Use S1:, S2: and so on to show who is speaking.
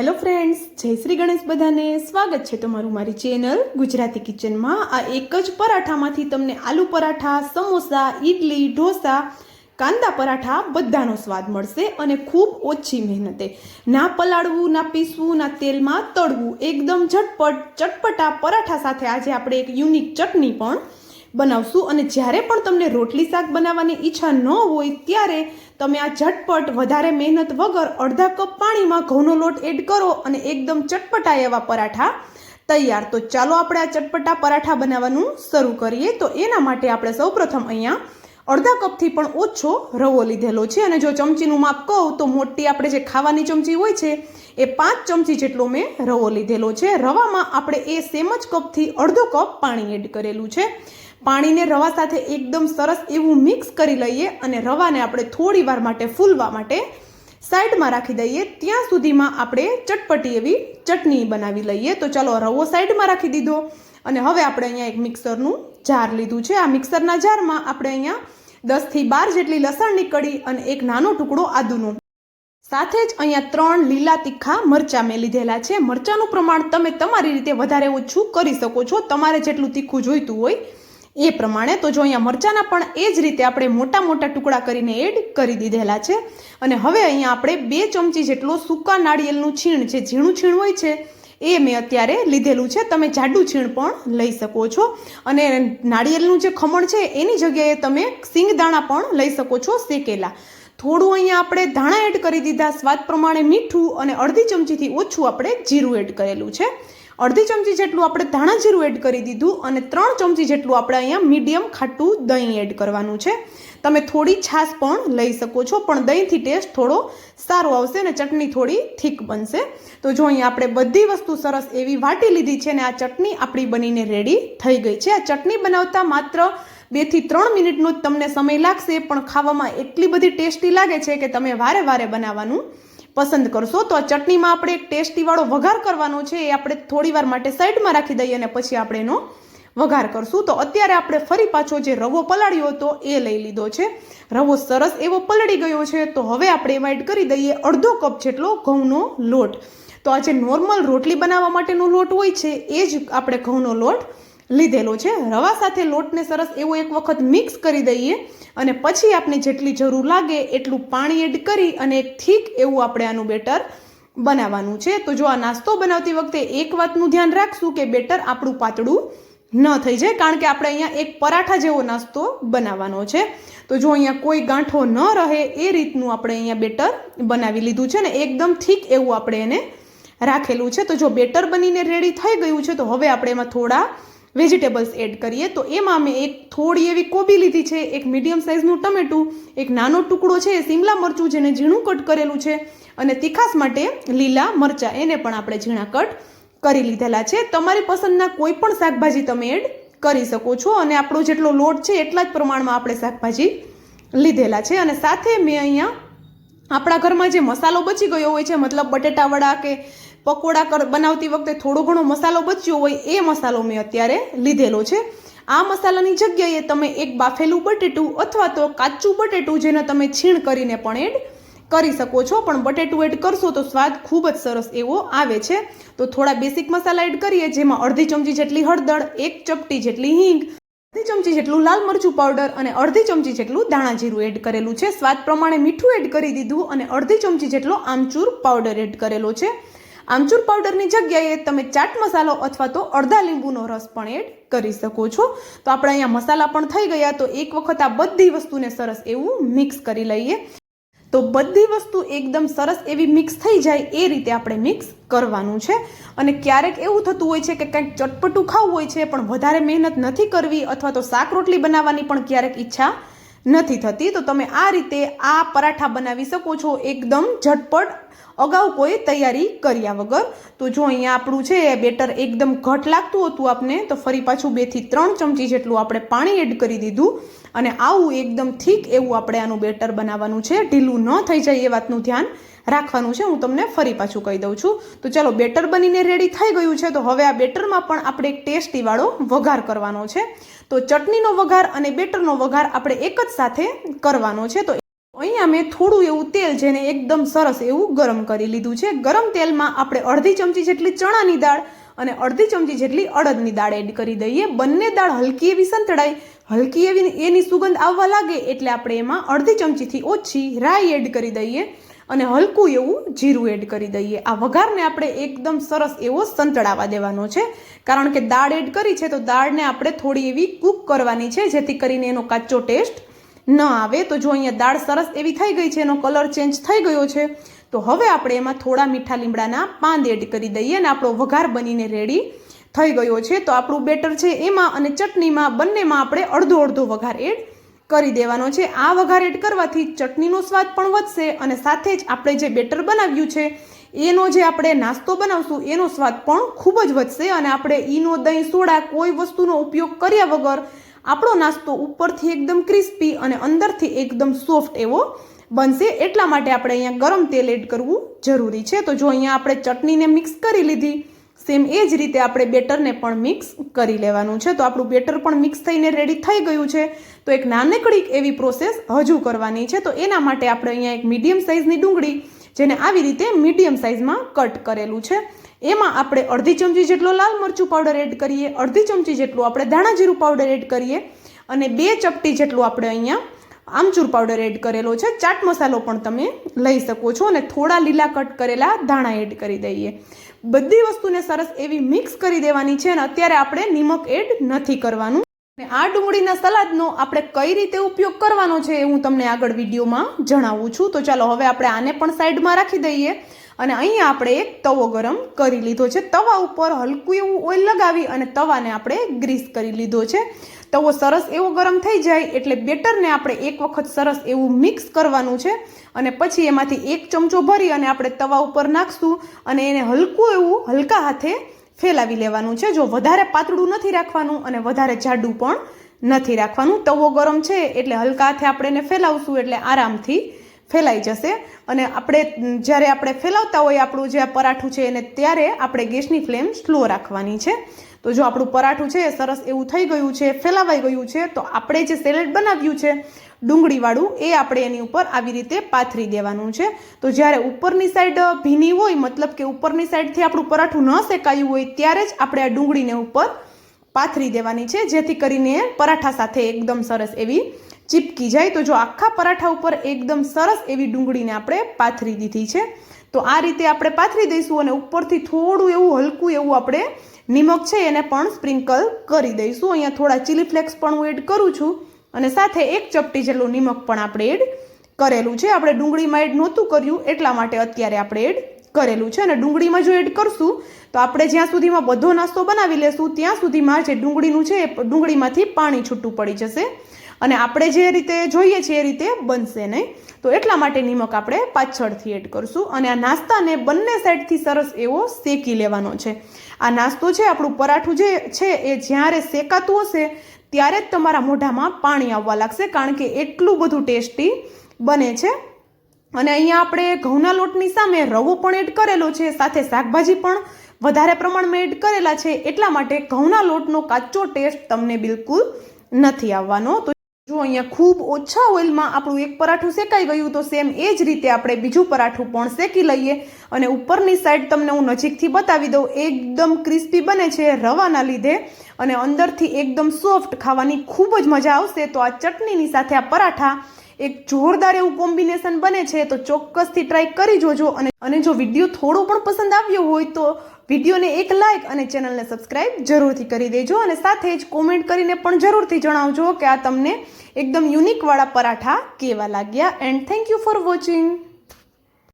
S1: Hello friends, जय श्री गणेश बधाने स्वागत है तमारू मारी चेनल गुजराती किचन में। आ एक ज पराठामांथी तमने आलू पराठा, समोसा, इडली, ढोसा, कांदा पराठा बधानो स्वाद मळशे अने खूब ओછી मेहनते। ना पलाळवू, ना पीसवू, ना तेल में तळवू, एकदम झटपट चटपटा पराठा साथे आज आपणे एक यूनिक चटनी पण बनावशुं। अने ज्यारे पण तमने रोटली शाक बनाववानी ઈચ્છા न होय त्यारे तमे आ झटपट वधारे मेहनत वगर अर्धा कप पाणी में घऊनो लोट एड करो अने एकदम चटपटा एवा पराठा तैयार। तो चालो आपणे आ चटपटा पराठा बनाववानुं शरू करीए। तो एना माटे आपणे सौप्रथम अहींया अर्धा कप थी पण ओछो रवो लीधेलो छे अने जो चमचीनुं माप कहूं तो मोटी आपणे जे खावानी चमची होय छे ए 5 चमची जेटलो मैं रवो लीधेलो छे। रवामां आपणे ए सेम ज कप थी अर्धो कप पाणी एड करेलुं छे। पाणी ने रवा साथे एकदम सरस एवं मिक्स करी लईए अने रवाने आपणे थोड़ी वार माटे फूलवा माटे साइड में राखी दईए। त्यां सुधीमां आपणे चटपटी एवी चटनी बनावी लईए। तो चलो रवो साइड में राखी दीधो अने हवे आपणे अहींया एक मिक्सरनुं जार लीधुं छे। आ मिक्सरना जारमां आपणे अहींया 10 થી 12 जेटली लसणनी कड़ी अने एक नानो टुकड़ो आदुनो, साथे ज अहींया 3 लीला तीखा मरचा में लीधेला छे। मरचानुं प्रमाण तमे तमारी रीते वधारे ओछुं करी शको छो, तमारे जेटलुं तीखुं जोईतुं होय ए प्रमाणे। तो जो अहींया मरचाना पण ए ज रीते आपणे मोटा मोटा टुकड़ा करीने एड करी दीधेला छे। अने हवे अहींया आपणे 2 चमची जेटलो सूका नारिયેળનું छीण, जे झीणुं छीण होय छे ए मैं अत्यारे लीधेलुं छे। तमे जाडू छीण पण लई शको छो अने नारिયેળનું जे खमण छे एनी जग्याए तमे सिंगदाणा पण लई शको छो शेकेला। थोड़ुं अहींया आपणे धाणा एड करी दीधा, स्वाद प्रमाणे मीठुं अने अर्धी चमचीथी ओछुं आपणे जीरुं एड करेलुं छे। अर्धी चमची जेटलुं आपणे धाणा जीरुं एड करी दीधुं अने 3 चमची जेटलुं आपणे अहींया मीडियम खाटुं दહીં एड करवानुं छे। तमे थोड़ी छाश पण लई शको छो, पण दહીંથી टेस्ट थोड़ो सारो आवशे अने चटनी थोड़ी थीक बनशे। तो जो अहींया आपणे बधी वस्तु सरस एवी वाटी लीधी छे अने आ चटनी आपणी बनीने रेडी थई गई छे। आ चटनी बनावता मात्र 2 થી 3 मिनिटनो ज तमने समय लागशे, पण खावामां एटली बधी टेस्टी लागे छे के तमे वारे वारे बनाववानुं पसंद करशो। तो आ चटनी में आपणे एक टेस्टी वाळो वघार करवानो छे, ए आपणे थोड़ी वार माटे साइड में राखी दईए अने पछी आपणे एनो वघार करशुं। तो अत्यारे आपणे फरी पाछो जे रवो पलाळ्यो हतो ए लई लीधो छे। रवो सरस एवो पलળી गयो छे। तो हवे आपणे एमां एड करी दईए अर्धो कप जेटलो घऊनो लोट। तो आ जे नॉर्मल रोटली बनाववा माटेनो लोट होय छे ए ज आपणे घऊनो लोट लीधेलो छे। रवा साथे लोटने सरस एवो एक वखत मिक्स करी दईए अने पछी आपने जेटली जरूर लागे एटलुं पाणी एड करी अने एक थीक एवुं आपणे आनुं बेटर बनाववानुं छे। तो जो आ नास्तो बनावती वखते एक वातनुं ध्यान राखशुं के बेटर आपणुं पातळुं न थई जाय, कारण के आपणे अहींया एक पराठा जेवो नास्तो बनाववानो छे। तो जो अहींया कोई गांठो न रहे ए रीतनुं आपणे अहींया बेटर बनावी लीधुं छे ने एकदम थीक एवुं आपणे एने राखेलुं छे। तो जो बेटर बनीने रेडी थई गयुं छे तो हवे आपणे एमां थोड़ा वेजिटेबल्स एड करिए। तो एमां मैं एक थोड़ी एवी कोबी लीधी छे, एक मीडियम साइजनुं टमेटुं, एक नानो टुकड़ो छे सीमला मरचुं जेने झीणुं कट करेलुं छे अने तीखास माटे लीला मरचा एने पण आपणे झीणा कट करी लीधेला छे। तमारी पसंदना कोई पण शाकभाजी तमे एड करी शको छो अने आपणो जेटलो लोट छे एटला ज प्रमाणमां आपणे शाकभाजी लीधेला छे। अने साथे मैं अहींया आपणा घरमां जे मसालो बची गयो होय छे, मतलब बटेटा वड़ा के पकोड़ा बनावती वखते थोड़ो घणो मसालो बच्यो होय ए मसालो मैं अत्यारे लीधेलो छे। आ मसालानी जग्याए तमे एक बाफेलुं बटेटुं अथवा तो काचुं बटेटुं जेने तमे छीण करीने पण एड करी शको छो, पण बटेटुं एड करशो तो स्वाद खूब ज सरस एवो आवे छे। तो थोड़ा बेसिक मसाला एड करीए, जेमां अर्धी चमची जेटली हळदर, 1 चपटी जेटली हींग, अर्धी चमची जेटલું लाल मरचું पाउडर અને अर्धी चमची જેટલું દાણા જીરું એડ કરેલું છે। સ્વાદ પ્રમાણે મીઠું એડ કરી દીધું અને अर्धी चमची જેટલો આમચૂર પાવડર એડ કરેલો છે। આમચૂર પાવડરની જગ્યાએ તમે ચાટ મસાલો અથવા તો અડધા લીંબુનો રસ પણ એડ કરી શકો છો। તો આપણે અહીંયા મસાલા પણ થઈ ગયા। તો એક વખત આ બધી વસ્તુને સરસ એવું મિક્સ કરી લઈએ। તો બધી વસ્તુ એકદમ સરસ એવી મિક્સ થઈ જાય એ રીતે આપણે મિક્સ કરવાનું છે। અને ક્યારેક એવું થતું હોય છે કે કંઈક ચટપટું ખાવું હોય છે પણ વધારે મહેનત નથી કરવી અથવા તો શાક રોટલી બનાવવાની પણ ક્યારેક ઈચ્છા નથી થતી, તો તમે આ રીતે આ પરાઠા બનાવી શકો છો એકદમ ઝટપટ, અગાઉ કોઈ તૈયારી કર્યા વગર। તો જો અહીંયા આપણું છે બેટર એકદમ ઘટ લાગતું હતું આપને, તો ફરી પાછું 2 થી 3 ચમચી જેટલું આપણે પાણી એડ કરી દીધું અને આવું એકદમ થીક એવું આપણે આનું બેટર બનાવવાનું છે। ઢીલું ન થઈ જાય એ વાતનું ધ્યાન રાખવાનું છે। હું તમને ફરી પાછું કહી દઉં છું। તો ચલો બેટર બનીને રેડી થઈ ગયું છે। તો હવે આ બેટરમાં પણ આપણે એક ટેસ્ટી વાળો વઘાર કરવાનો છે। તો ચટણીનો વઘાર અને બેટરનો વઘાર આપણે એક જ સાથે કરવાનો છે। તો અહીંયા મેં થોડું એવું તેલ જેને એકદમ સરસ એવું ગરમ કરી લીધું છે. ગરમ તેલમાં આપણે અડધી ચમચી જેટલી ચણાની દાળ અને અડધી ચમચી જેટલી અડદની દાળ એડ કરી દઈએ. બંને દાળ હલકી એવી સંતળાય, હલકી એવી એની સુગંધ આવવા લાગે એટલે આપણે એમાં અડધી ચમચીથી ઓછી રાઈ એડ કરી દઈએ અને હલકું એવું જીરું એડ કરી દઈએ. આ વઘારને આપણે એકદમ સરસ એવો સંતળાવા દેવાનો છે, કારણ કે દાળ એડ કરી છે તો દાળને આપણે થોડી એવી કૂક કરવાની છે જેથી કરીને એનો કાચો ટેસ્ટ ન આવે. તો જો અહીંયા દાળ સરસ એવી થઈ ગઈ છે, એનો કલર ચેન્જ થઈ ગયો છે, તો હવે આપણે એમાં થોડા મીઠા લીમડાના પાન એડ કરી દઈએ અને આપણો વઘાર બનીને રેડી થઈ ગયો છે. તો આપણું બેટર છે એમાં અને ચટણીમાં બંનેમાં આપણે અડધો અડધો વઘાર એડ કરી દેવાનો છે. આ વઘાર એડ કરવાથી ચટણીનો સ્વાદ પણ વધશે અને સાથે જ આપણે જે બેટર બનાવ્યું છે એનો જે આપણે નાસ્તો બનાવશું એનો સ્વાદ પણ ખૂબ જ વધશે અને આપણે ઈનો, દહીં, સોડા કોઈ વસ્તુનો ઉપયોગ કર્યા વગર આપણો નાસ્તો ઉપરથી એકદમ ક્રિસ્પી અને અંદરથી એકદમ સોફ્ટ એવો બનશે. એટલા માટે આપણે અહીંયા ગરમ તેલ એડ કરવું જરૂરી છે. તો જો અહીંયા આપણે ચટણીને મિક્સ કરી લીધી, સેમ એ જ રીતે આપણે બેટરને પણ મિક્સ કરી લેવાનું છે. તો આપણું બેટર પણ મિક્સ થઈને રેડી થઈ ગયું છે. તો એક નાનકડી એવી પ્રોસેસ હજુ કરવાની છે. તો એના માટે આપણે અહીંયા એક મીડિયમ સાઇઝની ડુંગળી, જેને આવી રીતે મીડિયમ સાઇઝમાં કટ કરેલું છે, એમાં આપણે અડધી ચમચી જેટલો લાલ મરચું પાવડર એડ કરીએ, અડધી ચમચી જેટલું આપણે ધાણા જીરું પાવડર એડ કરીએ અને 2 ચપટી જેટલું આપણે અહીંયા આમચૂર પાવડર એડ કરેલો છે. ચાટ મસાલો પણ તમે લઈ શકો છો અને થોડા લીલા કટ કરેલા ધાણા એડ કરી દઈએ. બધી વસ્તુને સરસ એવી મિક્સ કરી દેવાની છે અને અત્યારે આપણે નિમક એડ નથી કરવાનું. અને આ ડુંગળીના સલાદનો આપણે કઈ રીતે ઉપયોગ કરવાનો છે એ હું તમને આગળ વિડીયોમાં જણાવું છું. તો ચાલો હવે આપણે આને પણ સાઈડમાં રાખી દઈએ અને અહીંયા આપણે એક તવો ગરમ કરી લીધો છે. તવા ઉપર હલકું એવું ઓઇલ લગાવી અને તવાને આપણે ગ્રીસ કરી લીધો છે. તવો સરસ એવો ગરમ થઈ જાય એટલે બેટરને આપણે એક વખત સરસ એવું મિક્સ કરવાનું છે અને પછી એમાંથી 1 ચમચો ભરી અને આપણે તવા ઉપર નાખશું અને એને હલકું એવું હલકા હાથે ફેલાવી લેવાનું છે. જો વધારે પાતળું નથી રાખવાનું અને વધારે જાડું પણ નથી રાખવાનું. તવો ગરમ છે એટલે હલકા હાથે આપણે એને ફેલાવશું એટલે આરામથી ફેલાઈ જશે. અને આપણે જ્યારે આપણે ફેલાવતા હોય આપણું જે પરાઠું છે એને ત્યારે આપણે ગેસની ફ્લેમ સ્લો રાખવાની છે. તો જો આપણું પરાઠું છે એ સરસ એવું થઈ ગયું છે, ફેલાવાઈ ગયું છે, તો આપણે જે સેલેડ બનાવ્યું છે ડુંગળીવાળું એ આપણે એની ઉપર આવી રીતે પાથરી દેવાનું છે. તો જ્યારે ઉપરની સાઈડ ભીની હોય, મતલબ કે ઉપરની સાઈડથી આપણું પરાઠું ન શેકાયું હોય ત્યારે જ આપણે આ ડુંગળીને ઉપર પાથરી દેવાની છે, જેથી કરીને પરાઠા સાથે એકદમ સરસ એવી ચીપકી જાય. તો જો આખા પરાઠા ઉપર એકદમ સરસ એવી ડુંગળીને આપણે પાથરી દીધી છે. તો આ રીતે આપણે પાથરી દઈશું અને ઉપરથી થોડું એવું હલકું એવું આપણે નિમક છે એને પણ સ્પ્રિંકલ કરી દઈશું. અહીંયા થોડા ચીલી ફ્લેક્સ પણ હું એડ કરું છું અને સાથે 1 ચપટી જેટલું નિમક પણ આપણે એડ કરેલું છે. આપણે ડુંગળીમાં એડ નહોતું કર્યું એટલા માટે અત્યારે આપણે એડ કરેલું છે. અને ડુંગળીમાં જો એડ કરશું તો આપણે જ્યાં સુધીમાં બધો નાસ્તો બનાવી લેશું ત્યાં સુધીમાં જે ડુંગળીનું છે એ ડુંગળીમાંથી પાણી છૂટું પડી જશે અને આપણે જે રીતે જોઈએ છીએ એ રીતે બનશે નહીં. તો એટલા માટે નિમક આપણે પાછળથી એડ કરશું. અને આ નાસ્તાને બંને સાઈડથી સરસ એવો શેકી લેવાનો છે. આ નાસ્તો છે, આપણું પરાઠું જે છે એ જ્યારે શેકાતું હશે ત્યારે જ તમારા મોઢામાં પાણી આવવા લાગશે, કારણ કે એટલું બધું ટેસ્ટી બને છે. અને અહીંયા આપણે ઘઉંના લોટની સામે રવો પણ એડ કરેલો છે, સાથે શાકભાજી પણ વધારે પ્રમાણમાં એડ કરેલા છે, એટલા માટે ઘઉંના લોટનો કાચો ટેસ્ટ તમને બિલકુલ નથી આવવાનો. તો જો અહીંયા ખૂબ ઓછા ઓઇલમાં આપણું એક પરાઠું શેકાઈ ગયું, તો સેમ એ જ રીતે આપણે બીજું પરાઠું પણ શેકી લઈએ. અને ઉપરની સાઈડ તમને હું નજીકથી બતાવી દઉં, એકદમ ક્રિસ્પી બને છે રવાના લીધે અને અંદરથી એકદમ સોફ્ટ, ખાવાની ખૂબ જ મજા આવશે. તો આ ચટણીની સાથે આ પરાઠા એક જોરદાર એવું કોમ્બિનેશન બને છે. તો ચોક્કસથી ટ્રાય કરી જોજો. અને જો વિડીયો થોડો પણ પસંદ આવ્યો હોય તો વિડીયોને એક લાઇક અને ચેનલને સબસ્ક્રાઇબ જરૂરથી કરી દેજો અને સાથે જ કોમેન્ટ કરીને પણ જરૂરથી જણાવજો કે આ તમને એકદમ યુનિક વાળા પરાઠા કેવા લાગ્યા. And thank you for watching.